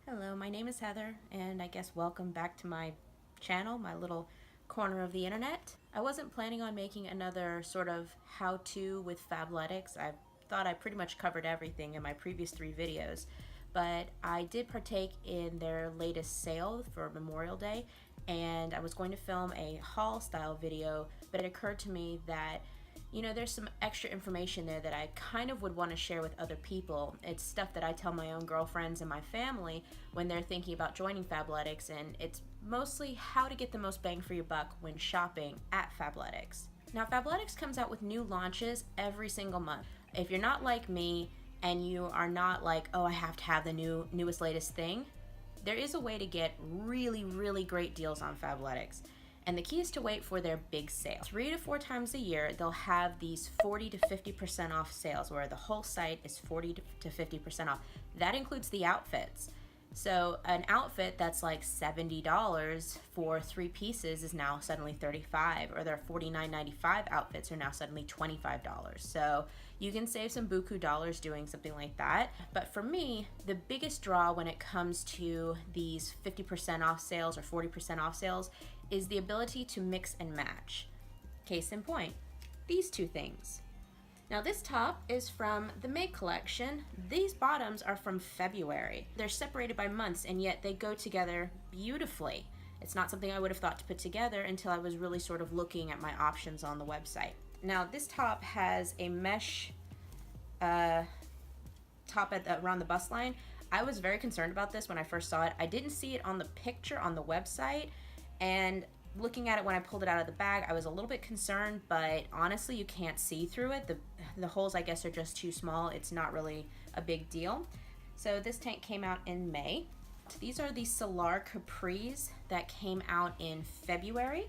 Hello, my name is Heather, and I guess welcome back to my channel, my little corner of the internet. I wasn't planning on making another sort of how-to with Fabletics. I thought I pretty much covered everything in my previous 3 videos, but I did partake in their latest sale for Memorial Day, and I was going to film a haul style video, but it occurred to me that there's some extra information there that I kind of would want to share with other people. It's stuff that I tell my own girlfriends and my family when they're thinking about joining Fabletics, and it's mostly how to get the most bang for your buck when shopping at Fabletics. Now, Fabletics comes out with new launches every single month. If you're not like me and you are not like, oh, I have to have the newest, latest thing, there is a way to get really, really great deals on Fabletics. And the key is to wait for their big sale. 3 to 4 times a year, they'll have these 40 to 50% off sales where the whole site is 40 to 50% off. That includes the outfits. So an outfit that's like $70 for 3 pieces is now suddenly $35, or their $49.95 outfits are now suddenly $25. So you can save some buku dollars doing something like that. But for me, the biggest draw when it comes to these 50% off sales or 40% off sales is the ability to mix and match. Case in point, these 2 things. Now this top is from the May collection. These bottoms are from February. They're separated by months and yet they go together beautifully. It's not something I would have thought to put together until I was really sort of looking at my options on the website. Now this top has a mesh top around the bust line. I was very concerned about this when I first saw it. I didn't see it on the picture on the website, and looking at it when I pulled it out of the bag, I was a little bit concerned, but honestly, you can't see through it. The holes, I guess, are just too small. It's not really a big deal. So this tank came out in May. These are the Salar capris that came out in February,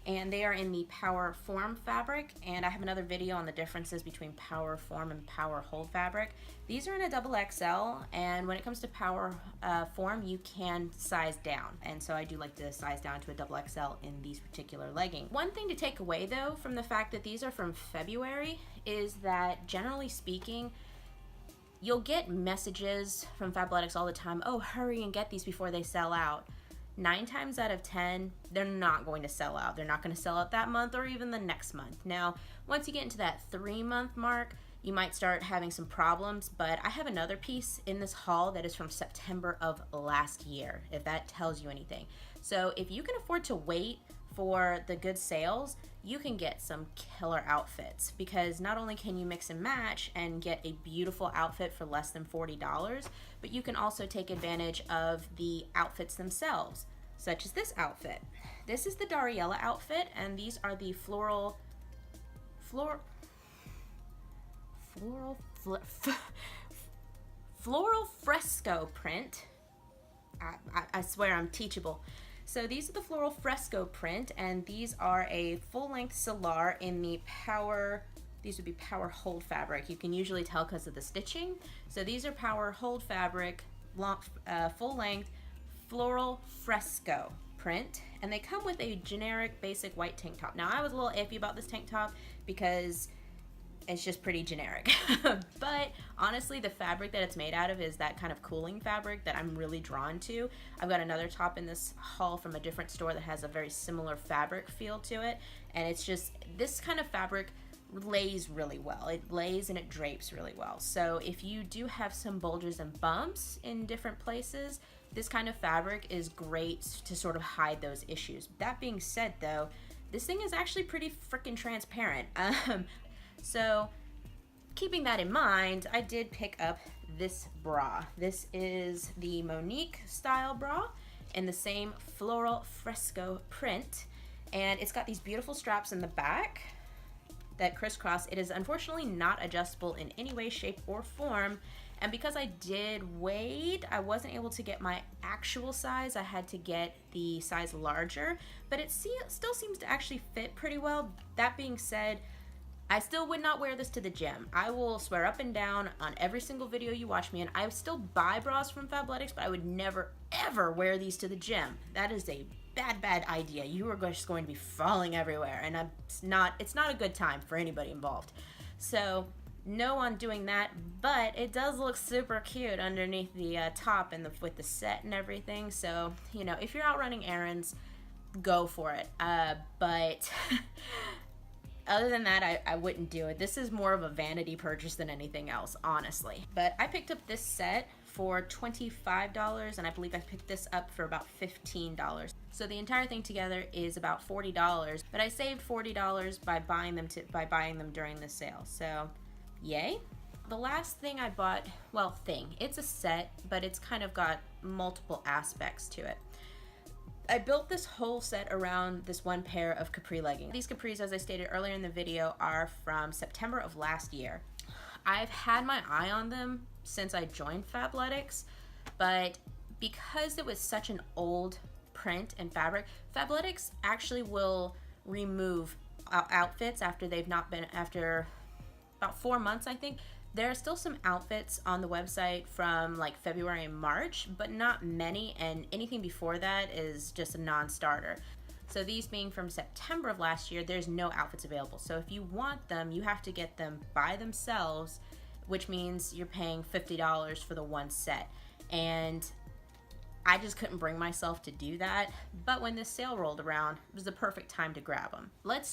and they are in the Powerform fabric, and I have another video on the differences between Powerform and Powerhold fabric. These are in a double XL, and when it comes to Powerform, you can size down, and so I do like to size down to a double XL in these particular leggings. One thing to take away though from the fact that these are from February is that generally speaking, you'll get messages from Fabletics all the time, oh, hurry and get these before they sell out. 9 times out of 10, they're not going to sell out. They're not going to sell out that month or even the next month. Now, once you get into that 3-month mark, you might start having some problems, but I have another piece in this haul that is from September of last year, if that tells you anything. So if you can afford to wait for the good sales, you can get some killer outfits, because not only can you mix and match and get a beautiful outfit for less than $40, but you can also take advantage of the outfits themselves, such as this outfit. This is the Dariella outfit, and these are the floral Fresco print. I swear I'm teachable. So these are the floral Fresco print, and these are a full-length Salar in the these would be Powerhold fabric. You can usually tell because of the stitching. So these are Powerhold fabric, full-length floral Fresco print, and they come with a generic basic white tank top. Now I was a little iffy about this tank top because it's just pretty generic. But honestly, the fabric that it's made out of is that kind of cooling fabric that I'm really drawn to. I've got another top in this haul from a different store that has a very similar fabric feel to it, and it's just, this kind of fabric lays really well. It lays and it drapes really well. So if you do have some bulges and bumps in different places, this kind of fabric is great to sort of hide those issues. That being said though, this thing is actually pretty freaking transparent. So keeping that in mind, I did pick up this bra. This is the Monique Style Bra in the same floral Fresco print, and it's got these beautiful straps in the back that crisscross. It is unfortunately not adjustable in any way, shape, or form, and because I did wait, I wasn't able to get my actual size. I had to get the size larger, but it still seems to actually fit pretty well. That being said, I still would not wear this to the gym. I will swear up and down on every single video you watch me, and I still buy bras from Fabletics, but I would never ever wear these to the gym. That is a bad idea. You are just going to be falling everywhere, and it's not a good time for anybody involved. So no on doing that, but it does look super cute underneath the top and with the set and everything. So, you know, if you're out running errands, go for it. But other than that, I wouldn't do it. This is more of a vanity purchase than anything else, honestly. But I picked up this set for $25, and I believe I picked this up for about $15. So the entire thing together is about $40, but I saved $40 by buying them during the sale. So, yay. The last thing I bought, well, it's a set, but it's kind of got multiple aspects to it. I built this whole set around this one pair of Capri leggings. These Capris, as I stated earlier in the video, are from September of last year. I've had my eye on them since I joined Fabletics, but because it was such an old print and fabric, Fabletics actually will remove outfits after about 4 months, I think. There are still some outfits on the website from like February and March, but not many, and anything before that is just a non-starter. So these being from September of last year, there's no outfits available. So if you want them, you have to get them by themselves, which means you're paying $50 for the one set. And I just couldn't bring myself to do that. But when this sale rolled around, it was the perfect time to grab them. Let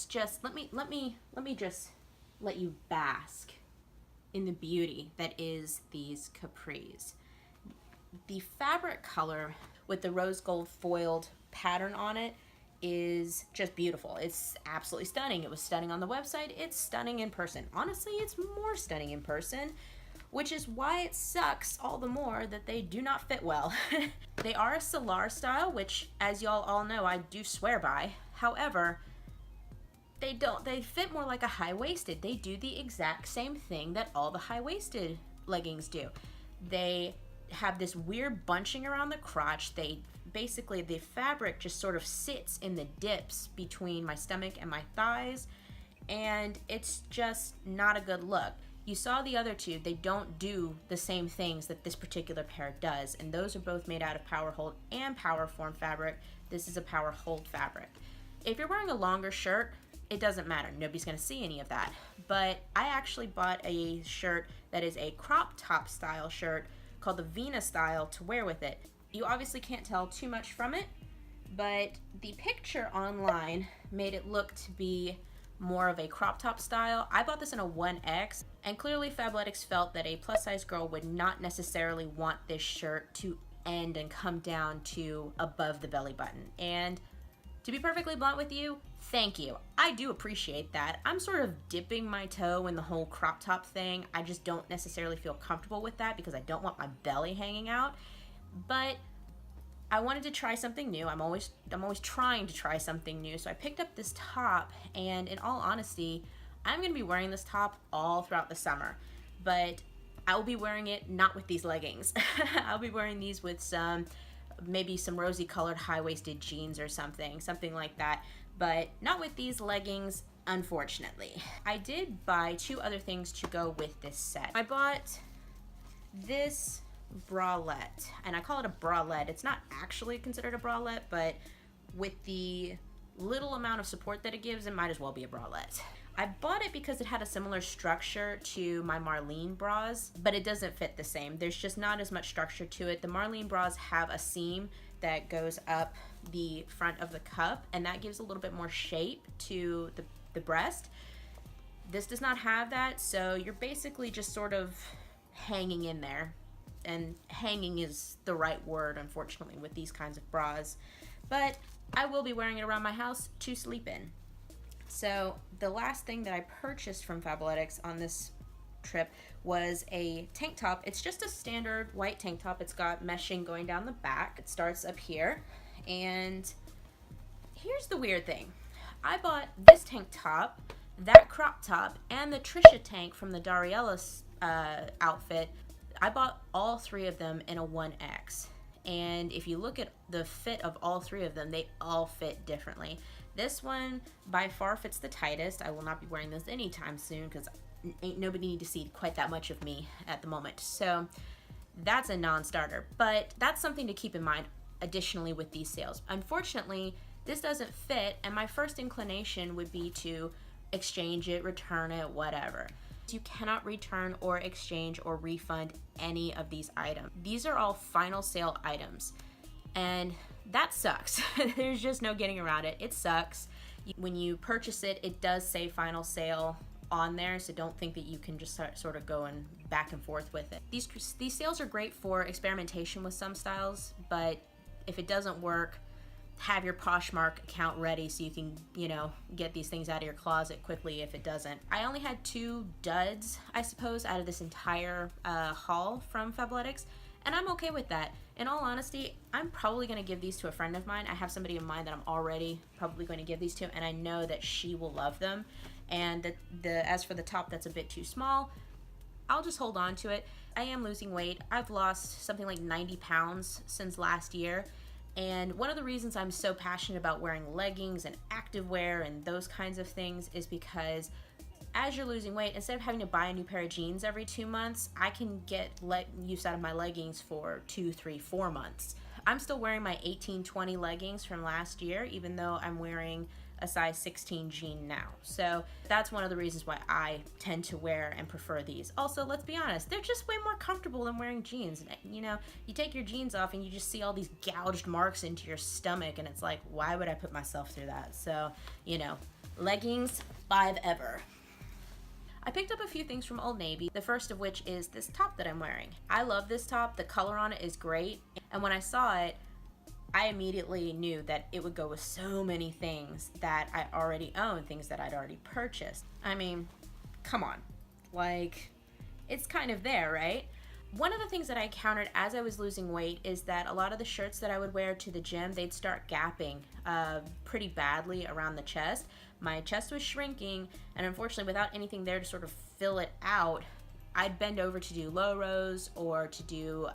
me just let you bask in the beauty that is these capris. The fabric color with the rose gold foiled pattern on it is just beautiful. It's absolutely stunning. It was stunning on the website. It's stunning in person. Honestly, it's more stunning in person, which is why it sucks all the more that they do not fit well. They are a Salar style, which, as y'all all know, I do swear by. However, they fit more like a high-waisted. They do the exact same thing that all the high-waisted leggings do. They have this weird bunching around the crotch. Basically, the fabric just sort of sits in the dips between my stomach and my thighs, and it's just not a good look. You saw the other two, they don't do the same things that this particular pair does, and those are both made out of Powerhold and Powerform fabric. This is a Powerhold fabric. If you're wearing a longer shirt, it doesn't matter. Nobody's going to see any of that. But I actually bought a shirt that is a crop top style shirt called the Veena style to wear with it. You obviously can't tell too much from it, but the picture online made it look to be more of a crop top style. I bought this in a 1X, and clearly Fabletics felt that a plus size girl would not necessarily want this shirt to end and come down to above the belly button. And to be perfectly blunt with you, thank you. I do appreciate that. I'm sort of dipping my toe in the whole crop top thing. I just don't necessarily feel comfortable with that because I don't want my belly hanging out. But I wanted to try something new. I'm always trying to try something new. So I picked up this top, and in all honesty, I'm going to be wearing this top all throughout the summer. But I will be wearing it not with these leggings. I'll be wearing these with maybe some rosy colored high-waisted jeans or something like that, but not with these leggings, unfortunately. I did buy two other things to go with this set. I bought this bralette, and I call it a bralette. It's not actually considered a bralette, but with the little amount of support that it gives, it might as well be a bralette. I bought it because it had a similar structure to my Marlene bras, but it doesn't fit the same. There's just not as much structure to it. The Marlene bras have a seam that goes up the front of the cup, and that gives a little bit more shape to the breast. This does not have that, so you're basically just sort of hanging in there. And hanging is the right word, unfortunately, with these kinds of bras. But I will be wearing it around my house to sleep in. So the last thing that I purchased from Fabletics on this trip was a tank top. It's just a standard white tank top. It's got meshing going down the back. It starts up here. And here's the weird thing. I bought this tank top, that crop top, and the Trisha tank from the Dariella outfit. I bought all three of them in a 1X. And if you look at the fit of all three of them, they all fit differently. This one by far fits the tightest. I will not be wearing this anytime soon because ain't nobody need to see quite that much of me at the moment. So that's a non-starter, but that's something to keep in mind additionally with these sales. Unfortunately, this doesn't fit, and my first inclination would be to exchange it, return it, whatever. You cannot return or exchange or refund any of these items. These are all final sale items, and that sucks. There's just no getting around it. It sucks. When you purchase it, it does say final sale on there, so don't think that you can just start sort of going back and forth with it. These sales are great for experimentation with some styles, but if it doesn't work, have your Poshmark account ready so you can, you know, get these things out of your closet quickly if it doesn't. I only had 2 duds, I suppose, out of this entire haul from Fabletics, and I'm okay with that. In all honesty, I'm probably going to give these to a friend of mine. I have somebody in mind that I'm already probably going to give these to, and I know that she will love them. And as for the top that's a bit too small, I'll just hold on to it. I am losing weight. I've lost something like 90 pounds since last year. And one of the reasons I'm so passionate about wearing leggings and activewear and those kinds of things is because as you're losing weight, instead of having to buy a new pair of jeans every 2 months, I can get use out of my leggings for 2, 3, 4 months. I'm still wearing my 18-20 leggings from last year, even though I'm wearing a size 16 jean now. So that's one of the reasons why I tend to wear and prefer these. Also, let's be honest, they're just way more comfortable than wearing jeans. You know, you take your jeans off and you just see all these gouged marks into your stomach, and it's like, why would I put myself through that? So, you know, leggings, 5 ever. I picked up a few things from Old Navy, the first of which is this top that I'm wearing. I love this top. The color on it is great, and when I saw it, I immediately knew that it would go with so many things that I already own, things that I'd already purchased. I mean, come on. Like, it's kind of there, right? One of the things that I encountered as I was losing weight is that a lot of the shirts that I would wear to the gym, they'd start gapping pretty badly around the chest. My chest was shrinking, and unfortunately, without anything there to sort of fill it out, I'd bend over to do low rows or to do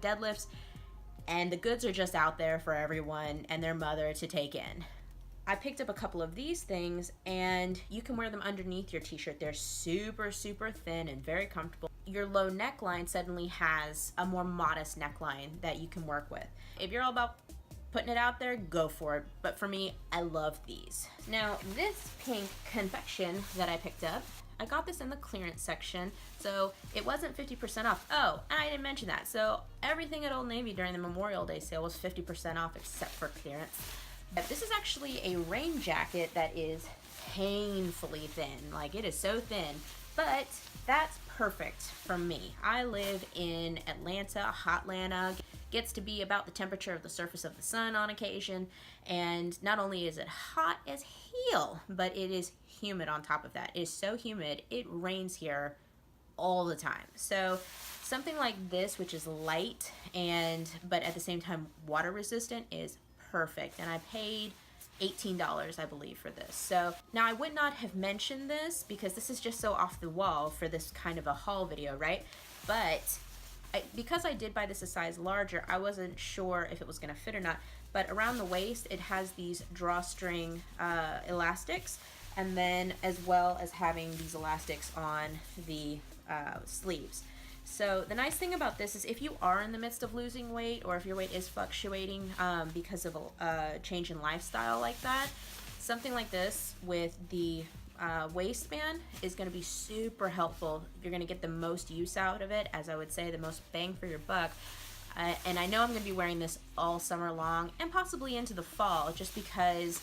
deadlifts, and the goods are just out there for everyone and their mother to take in. I picked up a couple of these things, and you can wear them underneath your t-shirt. They're super, super thin and very comfortable. Your low neckline suddenly has a more modest neckline that you can work with. If you're all about putting it out there, go for it. But for me, I love these. Now, this pink confection that I picked up, I got this in the clearance section, so it wasn't 50% off. Oh, and I didn't mention that. So everything at Old Navy during the Memorial Day sale was 50% off except for clearance. But this is actually a rain jacket that is painfully thin. Like, it is so thin, but that's perfect for me. I live in Atlanta, Hotlanta. Gets to be about the temperature of the surface of the sun on occasion, and not only is it hot as hell, but it is humid on top of that. It is so humid, it rains here all the time. So something like this, which is light but at the same time water resistant, is perfect. And I paid $18, I believe, for this. So now I would not have mentioned this because this is just so off the wall for this kind of a haul video, right? But because I did buy this a size larger, I wasn't sure if it was going to fit or not. But around the waist, it has these drawstring elastics, and then as well as having these elastics on the sleeves. So the nice thing about this is if you are in the midst of losing weight, or if your weight is fluctuating because of a change in lifestyle like that, something like this with the waistband is going to be super helpful. You're going to get the most use out of it, as I would say, the most bang for your buck. And I know I'm going to be wearing this all summer long and possibly into the fall, just because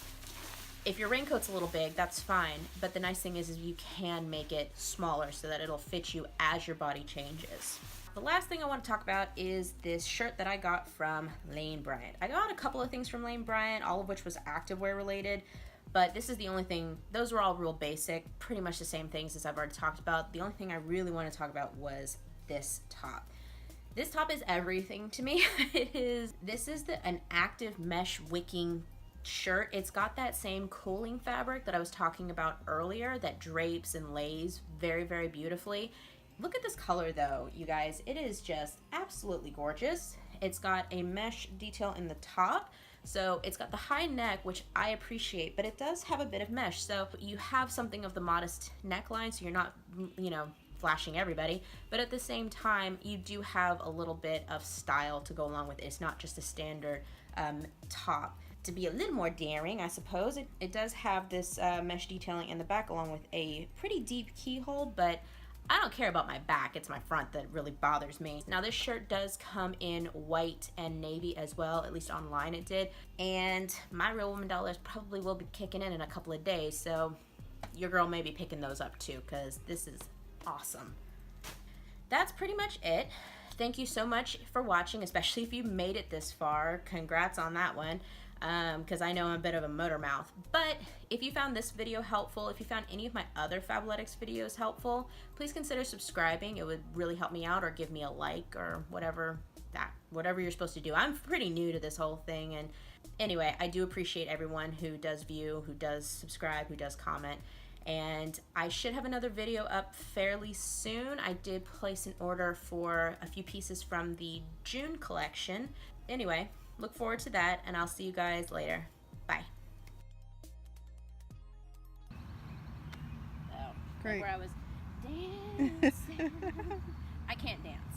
if your raincoat's a little big, that's fine. But the nice thing is you can make it smaller so that it'll fit you as your body changes. The last thing I want to talk about is this shirt that I got from Lane Bryant. I got a couple of things from Lane Bryant, all of which was activewear related. But this is the only thing, those were all real basic, pretty much the same things as I've already talked about. The only thing I really want to talk about was this top. This top is everything to me. This is an active mesh wicking shirt. It's got that same cooling fabric that I was talking about earlier that drapes and lays very, very beautifully. Look at this color though, you guys. It is just absolutely gorgeous. It's got a mesh detail in the top. So it's got the high neck, which I appreciate, but it does have a bit of mesh. So you have something of the modest neckline, so you're not, flashing everybody. But at the same time, you do have a little bit of style to go along with it. It's not just a standard top. To be a little more daring, I suppose, it does have this mesh detailing in the back along with a pretty deep keyhole, but I don't care about my back, it's my front that really bothers me. Now this shirt does come in white and navy as well, at least online it did. And my Real Woman dollars probably will be kicking in a couple of days, so your girl may be picking those up too, because this is awesome. That's pretty much it. Thank you so much for watching, especially if you made it this far. Congrats on that one, because I know I'm a bit of a motor mouth. But if you found this video helpful, if you found any of my other Fabletics videos helpful, please consider subscribing. It would really help me out, or give me a like, or whatever you're supposed to do. I'm pretty new to this whole thing, and anyway, I do appreciate everyone who does view, who does subscribe, who does comment. And I should have another video up fairly soon. I did place an order for a few pieces from the June collection. Anyway, look forward to that, and I'll see you guys later. Bye. Oh, great. where I was dancing. I can't dance.